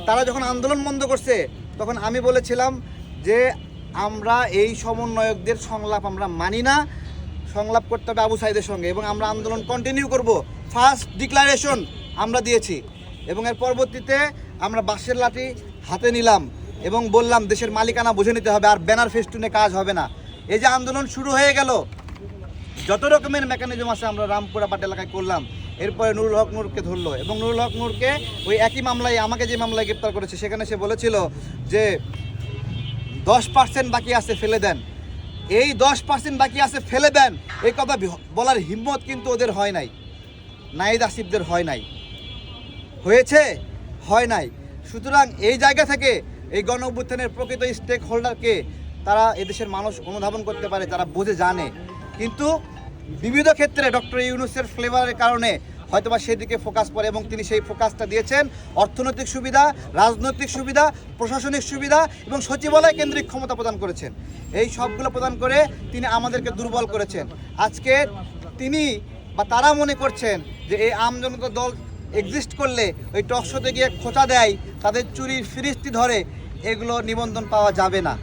তারা যখন আন্দোলন বন্ধ করছে তখন আমি বলেছিলাম যে আমরা এই সমন্বয়কদের সংলাপ আমরা মানি না, সংলাপ করতে হবে আবু সাইদের সঙ্গে, এবং আমরা আন্দোলন কন্টিনিউ করব। ফার্স্ট ডিক্লারেশন আমরা দিয়েছি, এবং এর পরবর্তীতে আমরা বাঁশের লাঠি হাতে নিলাম এবং বললাম দেশের মালিকানা বুঝে নিতে হবে, আর ব্যানার ফেস্টুনে কাজ হবে না। এই যে আন্দোলন শুরু হয়ে গেল, যত রকমের মেকানিজম আছে আমরা রামপুরা পাট এলাকায় করলাম। এরপরে নুরুল হক নূরকে ধরলো, এবং নুরুল হক নূরকে ওই একই মামলায়, আমাকে যে মামলায় গ্রেপ্তার করেছে সেখানে সে বলেছিল যে 10% বাকি আছে ফেলে দেন। এই 10% বাকি আছে ফেলে দেন, এই কথা বলার হিম্মত কিন্তু ওদের হয় নাই, নাহিদ আসিফদের হয় নাই, হয়েছে হয় নাই। সুতরাং এই জায়গা থেকে এই গণ অভ্যুত্থানের প্রকৃত স্টেক হোল্ডারকে তারা এদেশের মানুষ অনুধাবন করতে পারে, তারা বুঝে জানে। কিন্তু বিবিধ ক্ষেত্রে ডক্টর ইউনূসের ফ্লেভারের কারণে হয়তোবা সেদিকে ফোকাস করে, এবং তিনি সেই ফোকাসটা দিয়েছেন অর্থনৈতিক সুবিধা, রাজনৈতিক সুবিধা, প্রশাসনিক সুবিধা এবং সচিবালয় কেন্দ্রিক ক্ষমতা প্রদান করেছেন। এই সবগুলো প্রদান করে তিনি আমাদেরকে দুর্বল করেছেন। আজকে তিনি বা তারা মনে করছেন যে এই আমজনতা দল এক্সিস্ট করলে ওই টকশোতে গিয়ে খোঁচা দেয়, তাদের চুরির ফিরিস্তি ধরে, এগুলো নিবন্ধন পাওয়া যাবে না।